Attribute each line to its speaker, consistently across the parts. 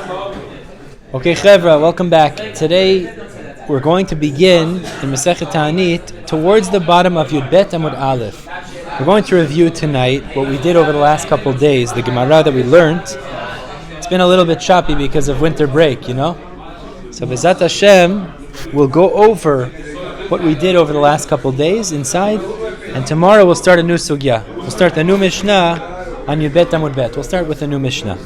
Speaker 1: Okay, Chevra, welcome back. Today we're going to begin in Hamesechta Taanit towards the bottom of Yud Bet Amud Aleph. We're going to review tonight what we did over the last couple of days, the Gemara that we learned. It's been a little bit choppy because of winter break, So B'ezat Hashem, we'll go over what we did over the last couple of days inside, and tomorrow we'll start a new sugya. We'll start the new Mishnah on Yud Bet Amud Bet. We'll start with a new Mishnah.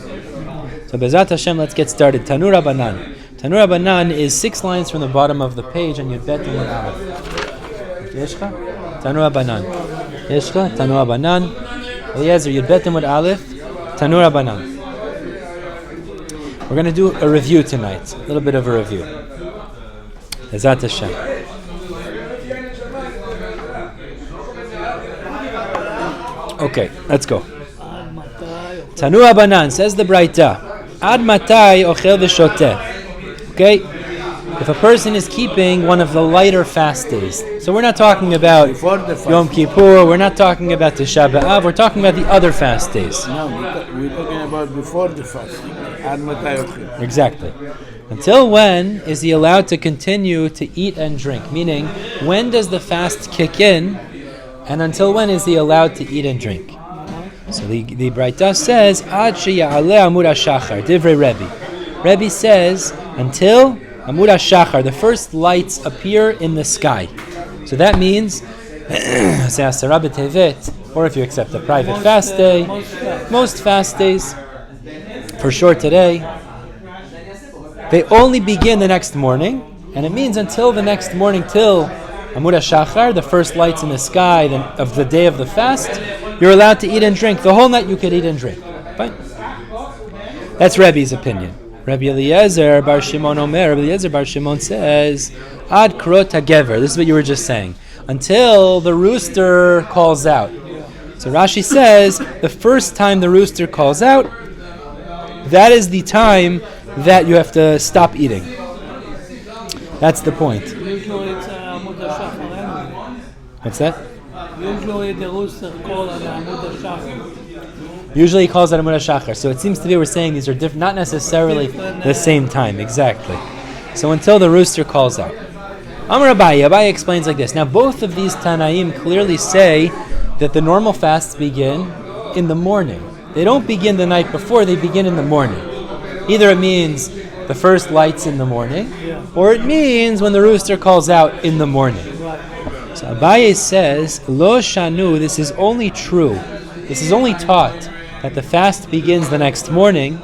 Speaker 1: So B'ezat Hashem, let's get started. Tanur Abanan. Tanur Abanan is 6 lines from the bottom of the page on Yud Bet Amud Aleph. Yeshcha? Tanur Abanan. Yeshcha? Tanur Abanan. Eliezer, Yud Bet Amud Aleph. Tanur Abanan. We're going to do a review tonight. A little bit of a review. B'ezat Hashem. Okay, let's go. Tanur Abanan, says the Braita. Ad matai ochel v'shoteh. Okay? If a person is keeping one of the lighter fast days. So we're not talking about Yom Kippur, we're not talking about Tisha B'Av, we're talking about the other fast days.
Speaker 2: No, we're talking about before the fast. Ad matai ochel.
Speaker 1: Exactly. Until when is he allowed to continue to eat and drink? Meaning, when does the fast kick in, and until when is he allowed to eat and drink? So the Braita says, Ad sheya'aleh amud hashachar, divrei Rebbe. Rebbe says, until amud hashachar, the first lights appear in the sky. So that means, say asara b'tevet, or if you accept a private fast day, most fast days, for sure today, they only begin the next morning, and it means until the next morning, till amud hashachar, the first lights in the sky of the day of the fast, you're allowed to eat and drink. The whole night you could eat and drink. Fine. That's Rebbe's opinion. Rabbi Eliezer Bar Shimon Omer. Rabbi Eliezer Bar Shimon says, Ad krot hagever. This is what you were just saying. Until the rooster calls out. So Rashi says, the first time the rooster calls out, that is the time that you have to stop eating. That's the point. What's that?
Speaker 3: Usually the rooster calls at Amud HaShachar.
Speaker 1: Usually he calls at Amud HaShachar. So it seems to be we're saying these are different, not necessarily the same time. Exactly. So until the rooster calls out. Amar Abaye explains like this. Now both of these Tanaim clearly say that the normal fasts begin in the morning. They don't begin the night before, they begin in the morning. Either it means the first lights in the morning, or it means when the rooster calls out in the morning. So Abaye says, Lo shanu, this is only true. This is only taught that the fast begins the next morning.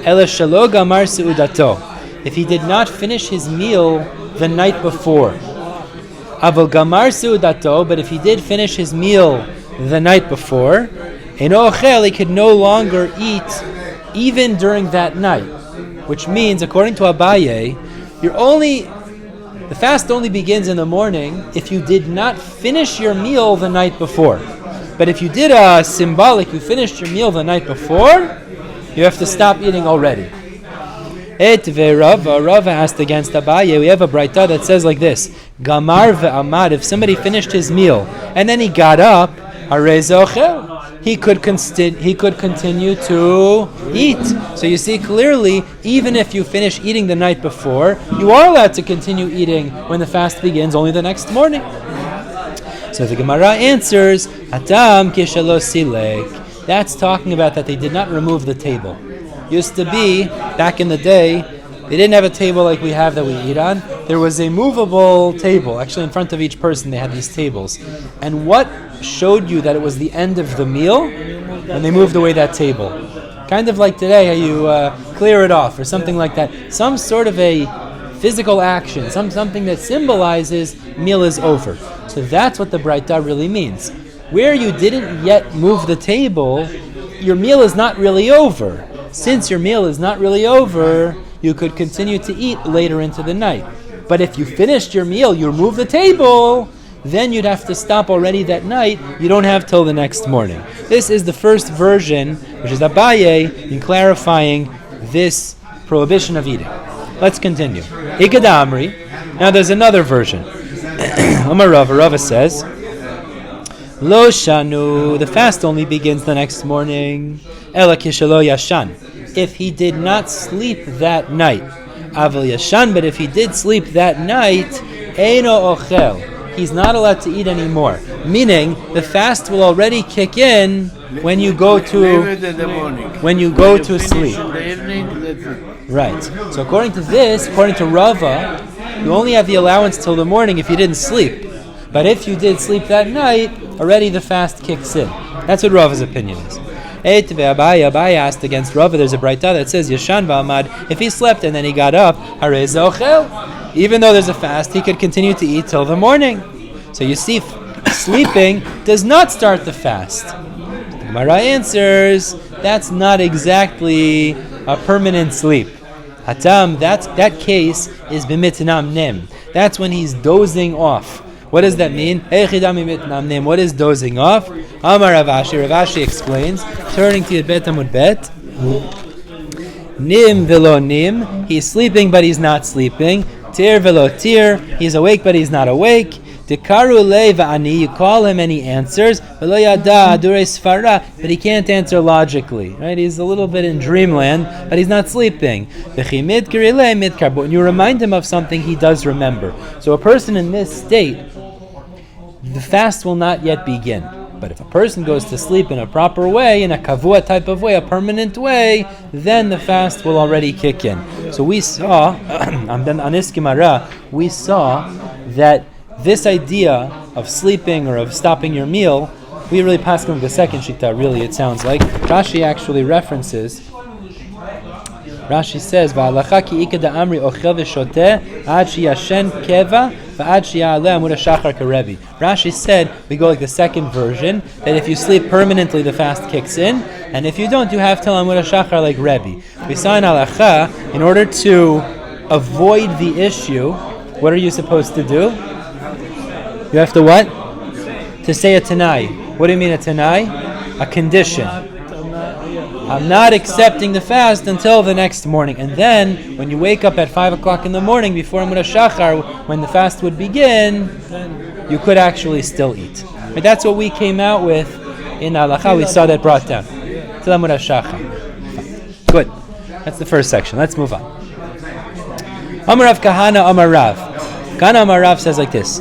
Speaker 1: Ela shelo gamar seudato, if he did not finish his meal the night before. Aval gamar seudato, but if he did finish his meal the night before, eno ochel, he could no longer eat even during that night. Which means, according to Abaye, the fast only begins in the morning if you did not finish your meal the night before. But if you did a symbolic, you finished your meal the night before, you have to stop eating already. Rava asked against Abaye, we have a Braita that says like this, Gamar ve'amad, if somebody finished his meal and then he got up, he could continue to eat. So you see clearly, even if you finish eating the night before, you are allowed to continue eating when the fast begins only the next morning. So the Gemara answers, Hatam kishalo silek. That's talking about that they did not remove the table. Used to be, back in the day, they didn't have a table like we have that we eat on. There was a movable table. Actually, in front of each person, they had these tables. And what showed you that it was the end of the meal? When they moved away that table. Kind of like today, how you clear it off or something like that. Some sort of a physical action, something that symbolizes meal is over. So that's what the Braita really means. Where you didn't yet move the table, your meal is not really over. Since your meal is not really over, you could continue to eat later into the night. But if you finished your meal, you remove the table, then you'd have to stop already that night. You don't have till the next morning. This is the first version, which is Abaye, in clarifying this prohibition of eating. Let's continue. Ikadamri. Now there's another version. Amar Rava says, Lo shanu, the fast only begins the next morning. Ela kishalo yashan. if he did not sleep that night. Aval yashan, but if he did sleep that night, eino ochel, he's not allowed to eat anymore. Meaning, the fast will already kick in when you go to
Speaker 2: Leave it in the morning.
Speaker 1: when you go to sleep.
Speaker 2: In the evening, that's it.
Speaker 1: Right. So according to Rava, you only have the allowance till the morning if you didn't sleep. But if you did sleep that night, already the fast kicks in. That's what Rava's opinion is. Abaye asked against Rava, there's a braita that says, Yashan v'amad, if he slept and then he got up, harei zochel, even though there's a fast, he could continue to eat till the morning. So you see, sleeping does not start the fast. The Gemara answers, that's not exactly a permanent sleep. Hatam, that case is b'mitnam nim. That's when he's dozing off. What does that mean? What is dozing off? Amar Ravashi explains, turning to Bet Amud Bet. Nim velo nim, he's sleeping but he's not sleeping. Tir velo tir, he's awake but he's not awake. Dekaru le va'ani, you call him and he answers. Velo yada adurei sfara, but he can't answer logically. Right? He's a little bit in dreamland, but he's not sleeping. V'chimid kirile midkar, but when you remind him of something, he does remember. So a person in this state, the fast will not yet begin. But if a person goes to sleep in a proper way, in a kavua type of way, a permanent way, then the fast will already kick in. So we saw, we saw that this idea of sleeping or of stopping your meal, we really passed on the second shita, really, it sounds like. Rashi actually references. Rashi says, "Va'alacha ki ikeda amri ochel v'shoteh ad sheyashen keva va'ad sheyaleh amud hashachar karevi." Rashi said, we go like the second version, that if you sleep permanently, the fast kicks in, and if you don't, you have till amud hashachar like Rebbe. We saw in halacha, in order to avoid the issue, what are you supposed to do? You have to what? To say a tanai. What do you mean a tanai? A condition. I'm not accepting the fast until the next morning. And then, when you wake up at 5 o'clock in the morning before Amud HaShachar, when the fast would begin, you could actually still eat. But that's what we came out with in Halacha. We saw that brought down. Till Amud HaShachar. Good. That's the first section. Let's move on. Amar Rav Kahana Amar Rav. Kahana Amar Rav says like this.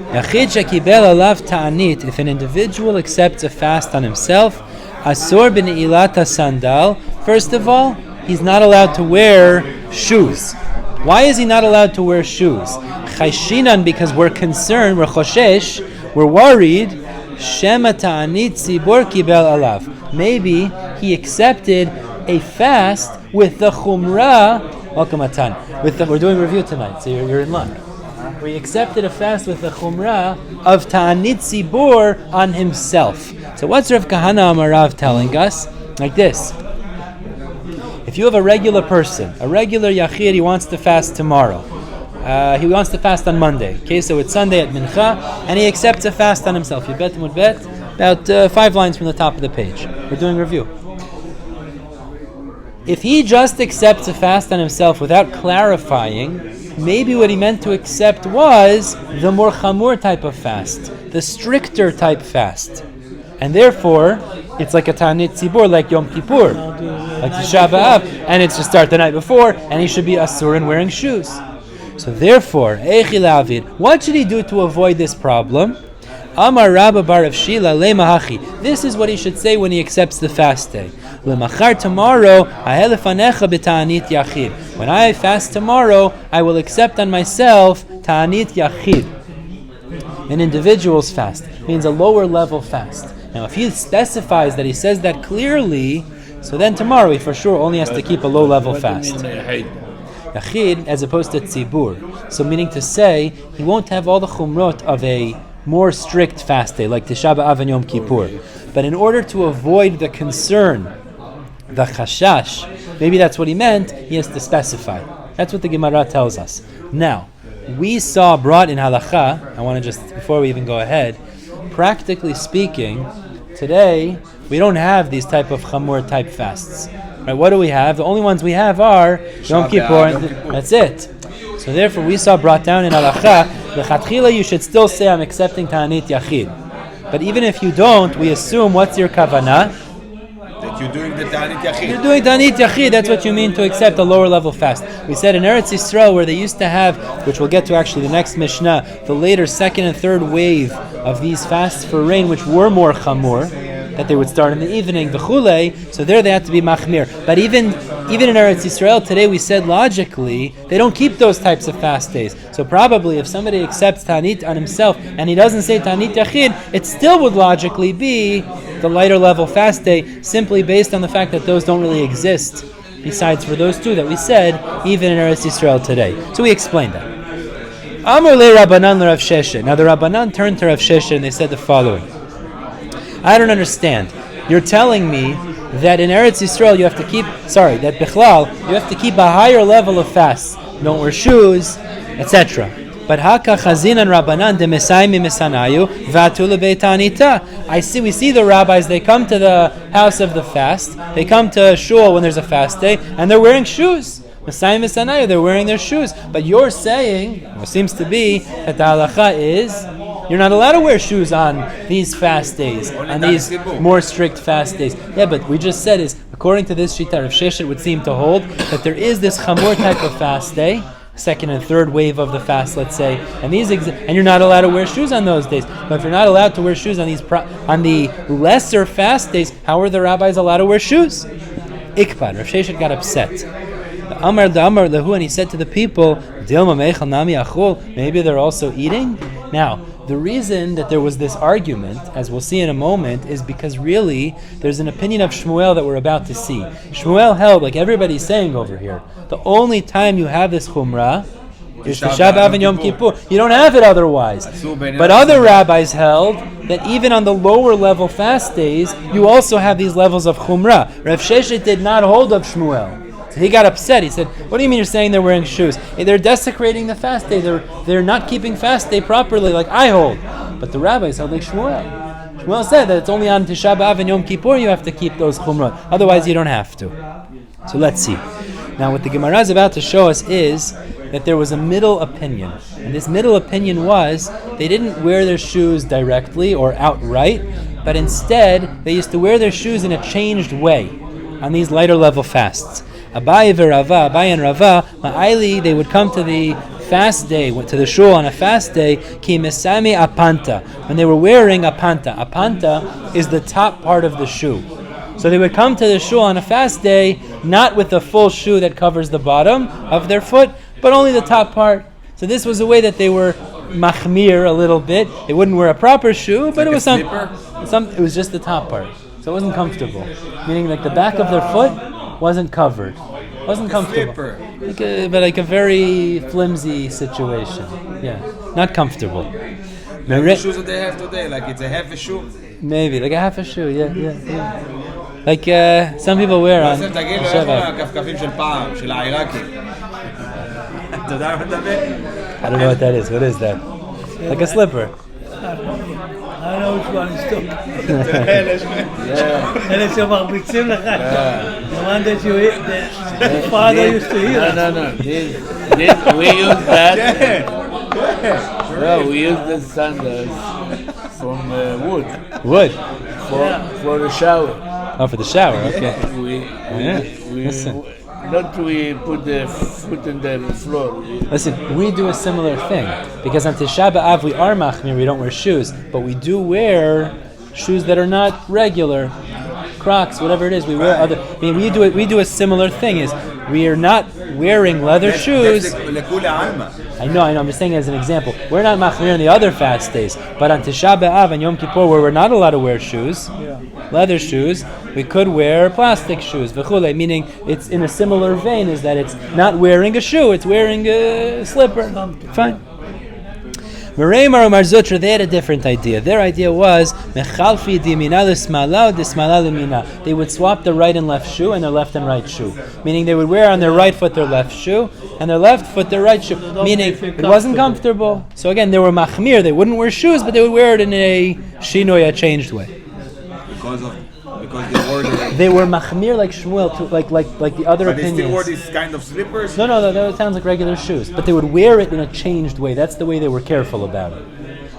Speaker 1: Yachid shekibel alav ta'anit, if an individual accepts a fast on himself, asur b'ne'ilata sandal, first of all, he's not allowed to wear shoes. Why is he not allowed to wear shoes? Chayshinan, because we're concerned, we're choshesh, we're worried, shema ta'anit tzibor kibel alav. Maybe he accepted a fast with the chumrah, welcome Atan, we're doing review tonight, so you're in luck. We accepted a fast with the chumrah of Taanit Tzibur on himself. So what's Rav Kahana Amarav telling us? Like this. If you have a regular person, a regular yachid, he wants to fast tomorrow. He wants to fast on Monday. Okay, so it's Sunday at Mincha, and he accepts a fast on himself. You bet him would bet about 5 lines from the top of the page. We're doing review. If he just accepts a fast on himself without clarifying, maybe what he meant to accept was the more chamur type of fast, the stricter type fast. And therefore, it's like a Taanit Tzibur, like Yom Kippur, like Tisha B'Av, and it's to start the night before, and he should be asur in wearing shoes. So therefore, what should he do to avoid this problem? Amar Rabba bar Rav Shila le'mahachi. This is what he should say when he accepts the fast day. Lemachar tomorrow, ahelefanecha b'ta'anit yachid. When I fast tomorrow, I will accept on myself ta'anit yachid. An individual's fast means a lower level fast. Now, if he specifies that he says that clearly, so then tomorrow he for sure only has to keep a low level fast. Yachid as opposed to tzibur. So meaning to say, he won't have all the chumrot of a more strict fast day, like Tisha B'Av and Yom Kippur. But in order to avoid the concern, the chashash, maybe that's what he meant, he has to specify. That's what the Gemara tells us. Now, we saw brought in halacha, I want to just, before we even go ahead, practically speaking, today, we don't have these type of chamur type fasts. Right? What do we have? The only ones we have are Yom Kippur, that's it. So therefore, we saw brought down in halacha, l'chatchila you should still say, I'm accepting Ta'anit Yachid. But even if you don't, we assume, what's your kavanah?
Speaker 4: But you're doing the Taanit Yachid.
Speaker 1: You're doing Taanit Yachid, that's what you mean to accept a lower level fast. We said in Eretz Yisrael, where they used to have, which we'll get to actually the next Mishnah, the later second and third wave of these fasts for rain, which were more chamur, that they would start in the evening, v'chulei, so there they had to be machmir. But even in Eretz Yisrael today, we said logically, they don't keep those types of fast days. So probably if somebody accepts Taanit on himself, and he doesn't say Taanit Yachid, it still would logically be the lighter level fast day, simply based on the fact that those don't really exist, besides for those two that we said, even in Eretz Yisrael today. So we explained that. Amar le Rabbanan le Rav Sheshet. Now the Rabbanan turned to Rav Sheshet and they said the following. I don't understand. You're telling me that in Eretz Yisrael that Bichlal, you have to keep a higher level of fasts. Don't wear shoes, etc. But haka chazinan Rabbanan de Mesayim Mesanayu vatu leBeitanita. We see the rabbis, they come to the house of the fast, they come to shul when there's a fast day, and they're wearing shoes. Mesayim Mesanayu, they're wearing their shoes. But you're saying, what seems to be, that the halacha is, you're not allowed to wear shoes on these fast days, on these more strict fast days. Yeah, but we just said is, according to this shita, Rav Sheshet would seem to hold that there is this chamor type of fast day, second and third wave of the fast, let's say, and and you're not allowed to wear shoes on those days. But if you're not allowed to wear shoes on on the lesser fast days, how are the rabbis allowed to wear shoes? Ikpad. Rav Sheshet got upset. Amar lehu, and he said to the people, maybe they're also eating? Now, the reason that there was this argument, as we'll see in a moment, is because really there's an opinion of Shmuel that we're about to see. Shmuel held, like everybody's saying over here, the only time you have this chumrah is Tisha B'Av and Yom Kippur. You don't have it otherwise. But other rabbis held that even on the lower level fast days, you also have these levels of chumrah. Rav Sheshet did not hold of Shmuel. He got upset. He said, what do you mean you're saying they're wearing shoes? They're desecrating the fast day. They're not keeping fast day properly like I hold. But the rabbis held like Shmuel. Shmuel said that it's only on Tisha B'Av and Yom Kippur you have to keep those chumrah. Otherwise you don't have to. So let's see. Now what the Gemara is about to show us is that there was a middle opinion. And this middle opinion was they didn't wear their shoes directly or outright, but instead they used to wear their shoes in a changed way on these lighter level fasts. Abaye and Rava, Ma'aili, they would come to the fast day, went to the shul on a fast day, ki mesami apanta, when they were wearing a panta. A panta is the top part of the shoe. So they would come to the shul on a fast day, not with the full shoe that covers the bottom of their foot, but only the top part. So this was a way that they were machmir a little bit. They wouldn't wear a proper shoe, but it was it was just the top part. So it wasn't comfortable. Meaning like the back of their foot wasn't covered. Wasn't comfortable. Like a very flimsy situation. Yeah. Not comfortable.
Speaker 4: Like the shoes that they have today, like it's a half a shoe.
Speaker 1: Maybe, like a half a shoe, yeah. Like some people wear on I don't know what that is. What is that? Like a slipper.
Speaker 3: I don't know which one is stuck. אלה שמרביצים לך. The one that you eat, the father used to eat.
Speaker 2: No. We use that. No, we use the sandals from wood.
Speaker 1: Wood?
Speaker 2: For the shower.
Speaker 1: Oh, for the shower, okay.
Speaker 2: We put the foot in the floor.
Speaker 1: Listen, we do a similar thing. Because on Tisha B'Av we are machmir, we don't wear shoes. But we do wear shoes that are not regular. Crocs, whatever it is, we wear other. I mean, we do a similar thing. Is we are not wearing leather shoes. I know. I'm just saying as an example. We're not machmir on the other fast days, but on Tisha B'Av and Yom Kippur, where we're not allowed to wear shoes, leather shoes, we could wear plastic shoes. V'chulei, meaning it's in a similar vein. Is that it's not wearing a shoe, it's wearing a slipper. Fine. Mereimar or Marzutra, they had a different idea. Their idea was mechalfi dimina l'smala d'smala l'mina. They would swap the right and left shoe and their left and right shoe. Meaning they would wear on their right foot their left shoe and their left foot their right shoe. Meaning it wasn't comfortable. So again, they were machmir. They wouldn't wear shoes, but they would wear it in a shinoy, a changed way. Because they were machmir like Shmuel, like the other opinions. But they still wore these kind of slippers? No, that sounds like regular shoes. But they would wear it in a changed way. That's the way they were careful about it.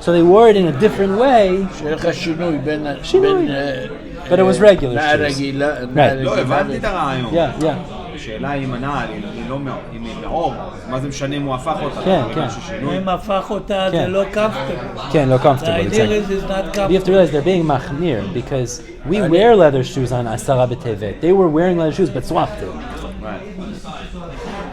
Speaker 1: So they wore it in a different way. but it was regular shoes.
Speaker 2: רגילה,
Speaker 1: Right.
Speaker 4: לא, הבנתי את הרעיון.
Speaker 1: Yeah, yeah.
Speaker 4: השאלה אם הנעל היא לא אם היא מאור, אז מה זה משנה אם הוא הפך אותה?
Speaker 1: כן,
Speaker 4: זה
Speaker 1: כן.
Speaker 4: משהו שינוי.
Speaker 3: אם הפך אותה
Speaker 1: כן.
Speaker 3: זה לא comfortable.
Speaker 1: Can't no
Speaker 3: The
Speaker 1: comfortable.
Speaker 3: idea
Speaker 1: Exactly.
Speaker 3: is not
Speaker 1: You have to
Speaker 3: comfortable.
Speaker 1: realize they're being machmir because we wear leather shoes on Asara B'Tevet. They were wearing leather shoes but swapped it.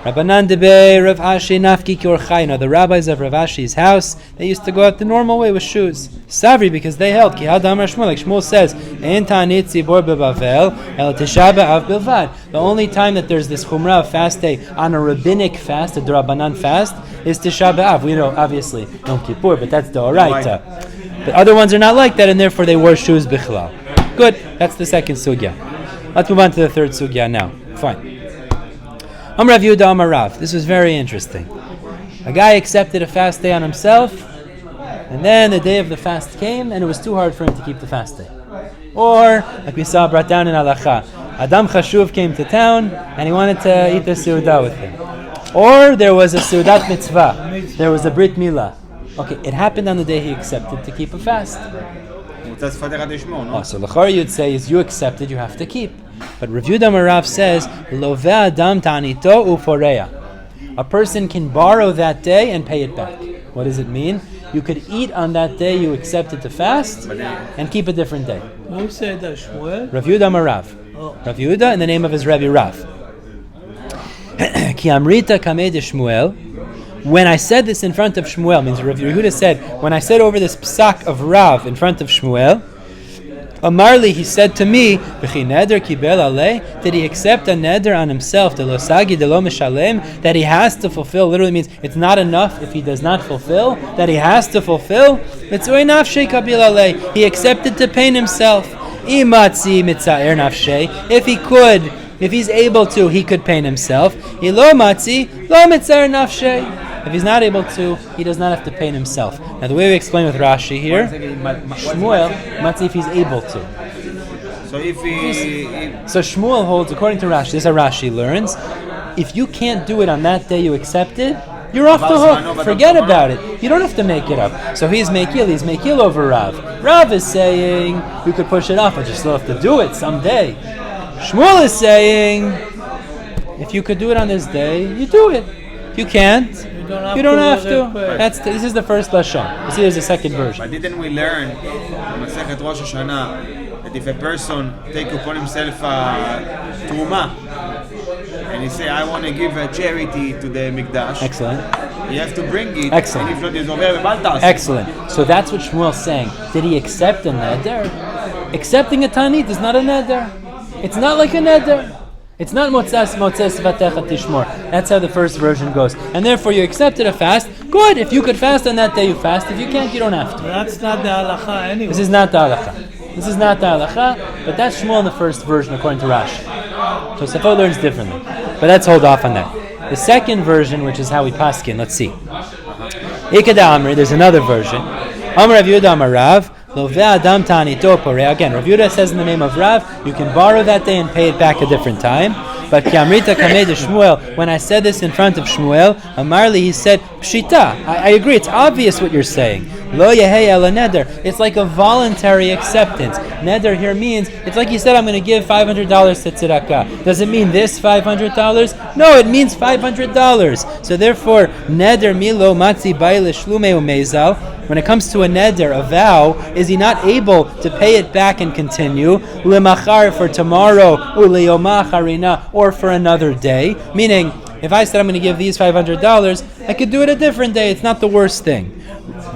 Speaker 1: Rabbanan debe Rav Ashi nafki kiorchayna. The rabbis of Rav Ashi's house, they used to go out the normal way with shoes. Savri, because they held ki hadam Shmuel, like Shmuel says, ein Taanit tzibor bebavel el Tisha b'av bilvad. The only time that there's this chumrah of fast day on a rabbinic fast, a Rabbanan fast, is Tisha b'av. We know obviously Yom Kippur, but that's the oraita. But other ones are not like that, and therefore they wore shoes bichlal. Good. That's the second sugya. Let's move on to the third sugya now. Fine. Rav Yehuda Amar Rav. This was very interesting. A guy accepted a fast day on himself, and then the day of the fast came, and it was too hard for him to keep the fast day. Or, like we saw brought down in Halacha, Adam Chashuv came to town, and he wanted to eat the Seudah with him. Or there was a Seudat Mitzvah. There was a Brit Milah. Okay, it happened on the day he accepted to keep a fast.
Speaker 4: הוא רוצה לפתח עד לשמור, no?
Speaker 1: So l'chor you'd say is you accepted, you have to keep. But Rav Yehuda Amar Rav says, Love Adam Taanito uforeya. A person can borrow that day and pay it back. What does it mean? You could eat on that day you accepted to fast and keep a different day.
Speaker 3: Who said that, Shmuel?
Speaker 1: Rav Yehuda Amar Rav.
Speaker 3: Oh.
Speaker 1: Rav Yehuda in the name of his Rebbe Rav. Ki amrita kamei de Shmuel. When I said this in front of Shmuel, means Rav Yehuda said, when I said over this psak of Rav in front of Shmuel, Amarli, he said to me, V'chi neder kibel alei, did he accept a neder on himself, de lo sagi de lo mishalem, that he has to fulfill, literally means it's not enough if he does not fulfill, that he has to fulfill, mitzvah nafshei kabil alei, he accepted to pain himself, imatzi mitzaer nafshei, if he could, if he's able to, he could pain himself, ilo matzi, lo mitzaer nafshei, if he's not able to, he does not have to pain himself. Now the way we explain with Rashi here, Shmuel, matzi if he's able to.
Speaker 4: So if he...
Speaker 1: So Shmuel holds, according to Rashi, this is how Rashi learns, if you can't do it on that day you accepted, you're off the hook. Forget about it. You don't have to make it up. So he's Mekil over Rav. Rav is saying, you could push it off, but you still have to do it someday. Shmuel is saying, if you could do it on this day, you do it. If you can't, you don't have to. This is the first lashon. You see, there's a second version.
Speaker 4: But didn't we learn in Masechet Rosh Hashanah that if a person take upon himself a truma and he say, I want to give a charity to the Mikdash,
Speaker 1: Excellent.
Speaker 4: you have to bring it.
Speaker 1: Excellent.
Speaker 4: And if not, it's over Baltas.
Speaker 1: Excellent. So that's what Shmuel's saying. Did he accept a neder? Accepting a Taanit is not a neder. It's not like a neder. It's not motzes vatecha tishmor. That's how the first version goes. And therefore you accepted a fast. Good. If you could fast on that day, you fast. If you can't, you don't have to.
Speaker 3: That's not the halacha anyway.
Speaker 1: This is not the halacha. But that's Shmuel in the first version according to Rashi. So Safo learns differently. But let's hold off on that. The second version, which is how we paskin, let's see. Ikeda Amri, there's another version. Amar Rav Yehuda Amar Rav. Again, Rav Yehuda says in the name of Rav, you can borrow that day and pay it back a different time. But Kiamrita Kamei de Shmuel, when I said this in front of Shmuel, Amarli, he said, Pshita, I agree, it's obvious what you're saying. Lo yehei ela neder. It's like a voluntary acceptance. Neder here means, it's like he said, I'm going to give $500 to tzedakah. Does it mean this $500? No, it means $500. So therefore, neder milo matzi baile shlume umezal. When it comes to a neder, a vow, is he not able to pay it back and continue? Ulemachar, for tomorrow, uleyomah harina, or for another day. Meaning, if I said I'm going to give these $500, I could do it a different day. It's not the worst thing.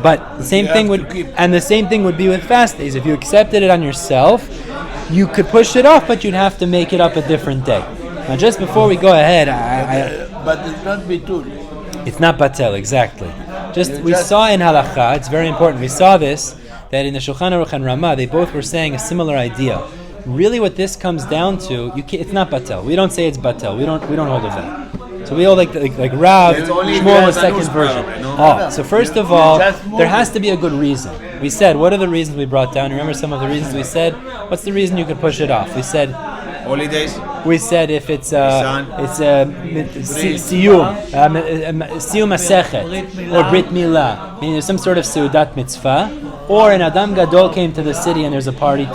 Speaker 1: But the same thing would be with fast days. If you accepted it on yourself, you could push it off, but you'd have to make it up a different day. Now, just before we go ahead,
Speaker 2: but it's not bitul.
Speaker 1: It's not batel, exactly. We saw in halacha, it's very important, we saw this, that in the Shulchan Aruch and Ramah, they both were saying a similar idea. Really what this comes down to, it's not batel. We don't say it's batel. We don't hold of that. So we all like Rav, Shmuel, the second version. So first of all, there has to be a good reason. We said, what are the reasons we brought down? Remember some of the reasons we said? What's the reason you could push it off? We said,
Speaker 4: holidays.
Speaker 1: We said if it's siyum masechet or brit milah, meaning there's some sort of seudat mitzvah. or an Adam Gadol came to the city and there's a party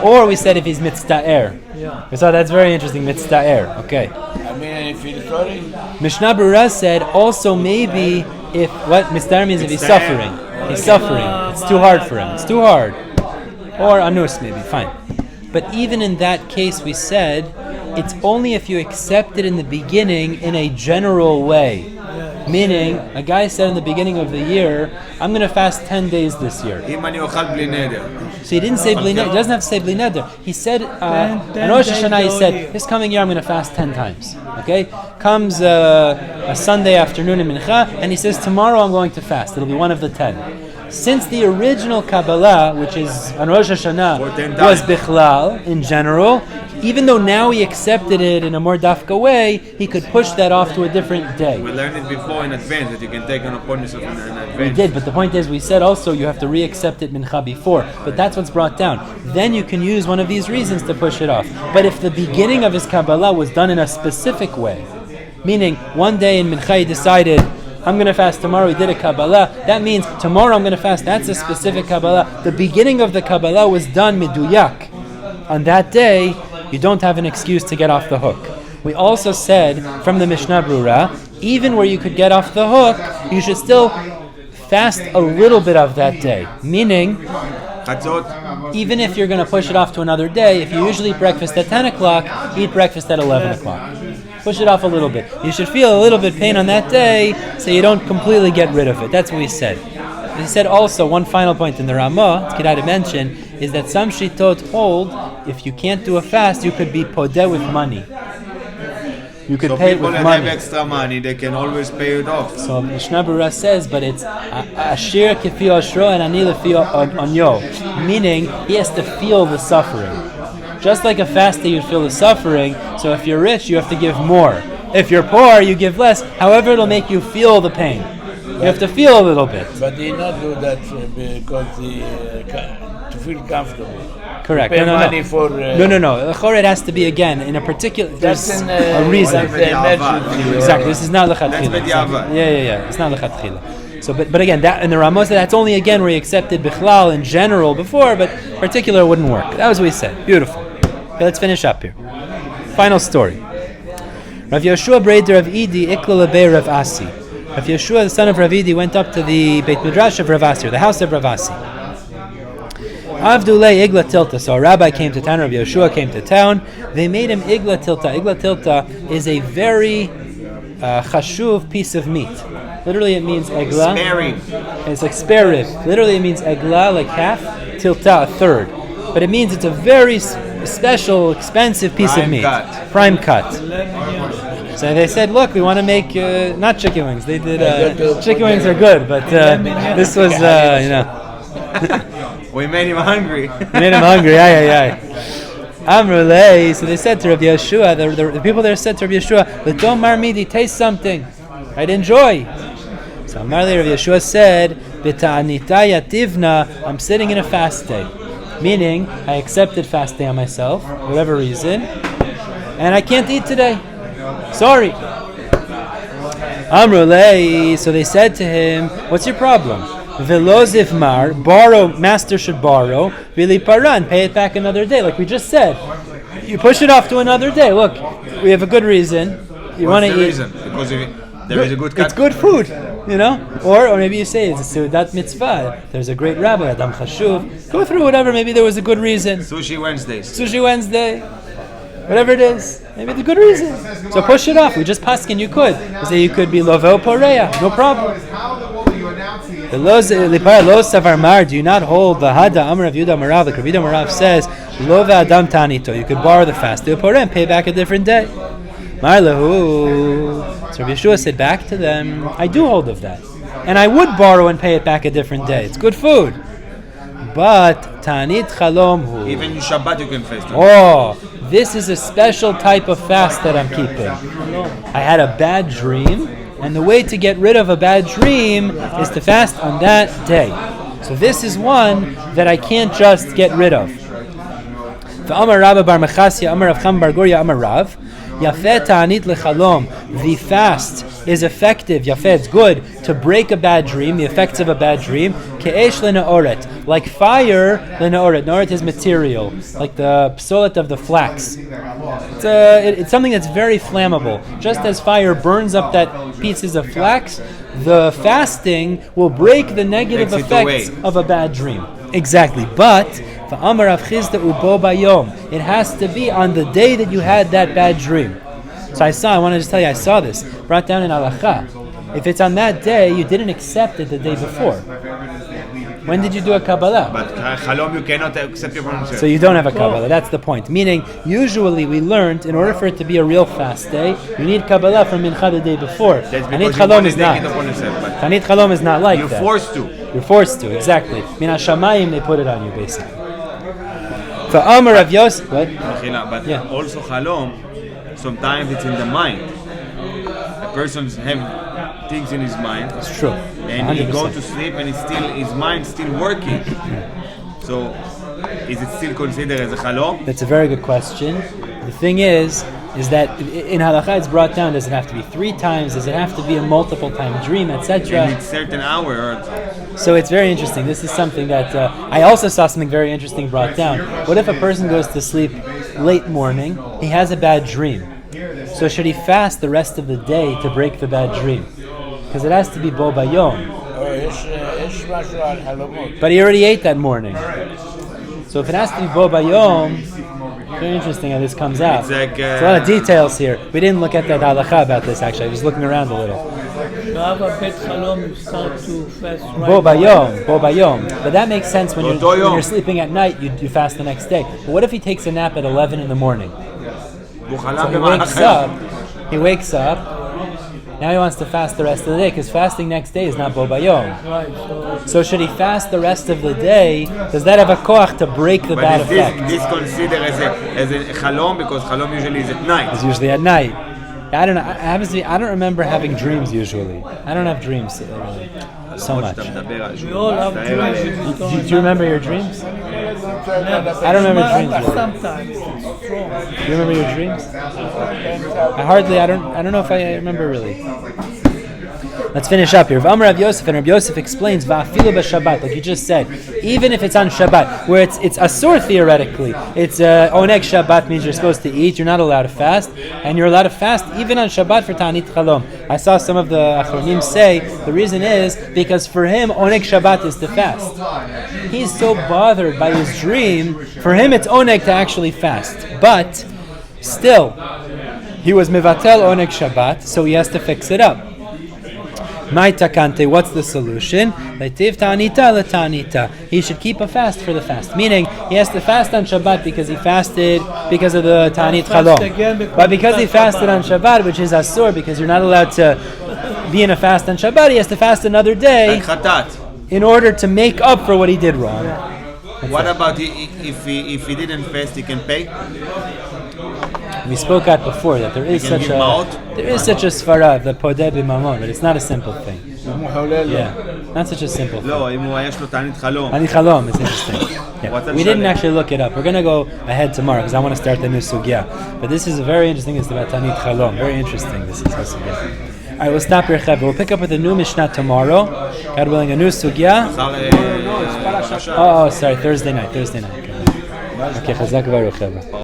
Speaker 1: or we said if he's mitzta'er.
Speaker 3: Yeah.
Speaker 1: So that's very interesting, mitzta'er. Okay.
Speaker 2: I mean, I feel sorry.
Speaker 1: Mishnah Berurah said also maybe if what mitzta'er means if he's suffering. He's suffering. It's too hard for him. It's too hard. Or anus maybe, fine. But even in that case we said it's only if you accept it in the beginning in a general way. Meaning, a guy said in the beginning of the year, I'm going to fast 10 days this year.
Speaker 4: אם אני אוכל בלי נדר.
Speaker 1: So he didn't say bli neder. He doesn't have to say bli neder. He said, on Rosh Hashanah, he said, this coming year I'm going to fast 10 times. Okay? Comes a Sunday afternoon in Mincha, and he says, tomorrow I'm going to fast. It'll be one of the 10. Since the original Kabbalah, which is on Rosh Hashanah, was Bichlal, in general, even though now he accepted it in a more dafka way, he could push that off to a different day.
Speaker 4: We learned it before in advance that you can take an upon yourself in advance.
Speaker 1: We did, but the point is, we said also you have to re-accept it mincha before. But that's what's brought down. Then you can use one of these reasons to push it off. But if the beginning of his Kabbalah was done in a specific way, meaning one day in mincha he decided, I'm going to fast tomorrow, he did a Kabbalah, that means tomorrow I'm going to fast, that's a specific Kabbalah. The beginning of the Kabbalah was done miduyak. On that day, you don't have an excuse to get off the hook. We also said from the Mishnah Berurah, even where you could get off the hook, you should still fast a little bit of that day. Meaning, even if you're going to push it off to another day, if you usually eat breakfast at 10 o'clock, eat breakfast at 11 o'clock. Push it off a little bit. You should feel a little bit pain on that day, so you don't completely get rid of it. That's what we said. He said also, one final point in the Ramah, it's Kedai to mention, is that some shitot hold, if you can't do a fast, you could be podeh with money. You could pay it with money. So people that have
Speaker 4: extra money, they can always pay it off.
Speaker 1: So Mishnah Berurah says, but it's ashir kefi oshro and ani lefi onyo, meaning he has to feel the suffering. Just like a fast day, you feel the suffering. So if you're rich, you have to give more. If you're poor, you give less. However, it'll make you feel the pain. You have to feel a little bit.
Speaker 2: But they not do that because to feel comfortable.
Speaker 1: Correct.
Speaker 2: Pay money for.
Speaker 1: No. It has to be again in a particular. There's a reason. Exactly. This is not lechatchila. Yeah. It's not lechatchila. So, but again, that in the Ramah that's only again where he accepted bichlal in general before, but particular wouldn't work. That was what he said. Beautiful. Okay, let's finish up here. Final story. Rav Yeshua Breder of Idi Ikla Lebei Rav Asi. Rav Yeshua, the son of Rav Idi, went up to the Beit Midrash of Rav Asi, or the house of Rav Asi. Avdulei Igla Tilta. So a rabbi came to town, Rav Yeshua came to town. They made him Igla Tilta. Igla Tilta is a very chashuv piece of meat. Literally it means egla. It's like spare rib. Literally it means egla, like half, tilta, a third. But it means it's a very special, expensive piece of meat. Prime cut. So they said, look, we want to make, not chicken wings. They did, chicken wings are good, but this was,
Speaker 4: We made him hungry.
Speaker 1: Amrulei. So they said to Rabbi Yeshua, the people there said to Rabbi Yeshua, "L'tom marmidi, taste something. I'd enjoy." So Amarli Rabbi Yeshua said, "B'ta'anita yativna, I'm sitting in a fast day, meaning I accepted fast day on myself, for whatever reason, and I can't eat today. Sorry." Amrulei. So they said to him, "What's your problem?" Velo zivmar, borrow, master should borrow, vili paran, pay it back another day, like we just said. You push it off to another day. Look, we have a good reason. You want to eat.
Speaker 4: Reason? Because there is a good cut.
Speaker 1: It's good food, Or maybe you say it's a seudat mitzvah. There's a great rabbi, Adam Chashuv. Go through whatever, maybe there was a good reason.
Speaker 4: Sushi
Speaker 1: Wednesday. Whatever it is. Maybe it's a good reason. So push it off. We just paskin, you could. Say you could be lovel poreya. No problem. Do you not hold the Hada Amar of Yudah Marav? The Rav Yudah Marav says, Love Adam Taanito. You could borrow the fast day and pay back a different day. Marlahu. So Rav Yeshua said back to them, I do hold of that. And I would borrow and pay it back a different day. It's good food. But Taanit Chalom Hu.
Speaker 4: Even in Shabbat you can fast.
Speaker 1: Oh, this is a special type of fast that I'm keeping. I had a bad dream. And the way to get rid of a bad dream is to fast on that day. So this is one that I can't just get rid of. Amar Rabba bar Mechasya, Amar Rav Cham bar Gurya, Amar Rav, Yafeh Taanit lechalom. The fast is effective, yafeh, it's good to break a bad dream, the effects of a bad dream, ke'esh le'na'oret, like fire le'na'oret. Na'oret is material, like the psolet of the flax. It's something that's very flammable. Just as fire burns up that pieces of flax, the fasting will break the negative effects of a bad dream. Exactly, but it has to be on the day that you had that bad dream. So I want to just tell you, I saw this brought down in Halakha. If it's on that day, you didn't accept it the day before. When did you do a Kabbalah?
Speaker 4: But Chalom, you cannot accept your pronunciation.
Speaker 1: So you don't have a Kabbalah, that's the point. Meaning, usually we learned, in order for it to be a real fast day, you need Kabbalah from Mincha the day before. Taanit Chalom is not. Taanit Chalom is not like that.
Speaker 4: You're forced to.
Speaker 1: You're forced to, exactly. Min HaShamayim, they put it on you, basically. For Amar Rav Yosef, what?
Speaker 4: But also Chalom, sometimes it's in the mind. A person have things in his mind.
Speaker 1: It's true. 100%.
Speaker 4: And he goes to sleep and his mind still working. So, is it still considered as a Chalom?
Speaker 1: That's a very good question. The thing is that in Halakha it's brought down, does it have to be 3 times, does it have to be a multiple time dream, etc.?
Speaker 4: And it's certain hour.
Speaker 1: So it's very interesting. This is something that, I also saw something very interesting brought down. What if a person goes to sleep late morning, he has a bad dream? So should he fast the rest of the day to break the bad dream? Because it has to be bo bayom. But he already ate that morning. So if it has to be bo bayom, very interesting how this comes out.
Speaker 4: It's
Speaker 1: There's a lot of details here. We didn't look at that halakha about this actually. I was looking around a little. Bo bayom. But that makes sense when you're sleeping at night, you fast the next day. But what if he takes a nap at 11 in the morning? So he wakes up, now he wants to fast the rest of the day, because fasting next day is not bo bayom. So should he fast the rest of the day? Does that have a koach to break the bad effect?
Speaker 4: This considered as a chalom, because chalom usually is at night.
Speaker 1: It's usually at night. I don't know. I don't remember having dreams usually. I don't have dreams really so much.
Speaker 3: We all have dreams.
Speaker 1: Do you remember your dreams? I don't remember dreams really.
Speaker 3: Sometimes it's strong.
Speaker 1: Do you remember your dreams? I don't know if I remember really. Let's finish up here. Amar Rav Yosef, and Rav Yosef explains va'afilu b'Shabbat, like you just said, even if it's on Shabbat, where it's asur theoretically, it's oneg Shabbat means you're supposed to eat, you're not allowed to fast, and you're allowed to fast even on Shabbat for Taanit Chalom. I saw some of the Achronim say the reason is because for him oneg Shabbat is to fast. He's so bothered by his dream. For him, it's oneg to actually fast, but still, he was mevatel oneg Shabbat, so he has to fix it up. My takante, what's the solution? Leitiv ta'anita l'ta'anita. He should keep a fast for the fast. Meaning, he has to fast on Shabbat because he fasted because of the Taanit Chalom. But because he fasted on Shabbat, which is asur, because you're not allowed to be in a fast on Shabbat, he has to fast another day in order to make up for what he did wrong.
Speaker 4: What about if he didn't fast, he can pay?
Speaker 1: We spoke out before that there is such a svara, the podeh b'mamon, but it's not a simple thing. Yeah, not such a simple thing. Taanit Chalom, it's interesting. Yeah. We didn't actually look it up. We're going to go ahead tomorrow because I want to start the new sugya. But this is a very interesting thing about Taanit Chalom. Very interesting, this is a sugya. All right, we'll stop here, Chevra. We'll pick up with a new Mishnah tomorrow. God willing, a new sugya. Oh, sorry, Thursday night. Okay, Chazak Baruch, Chevra.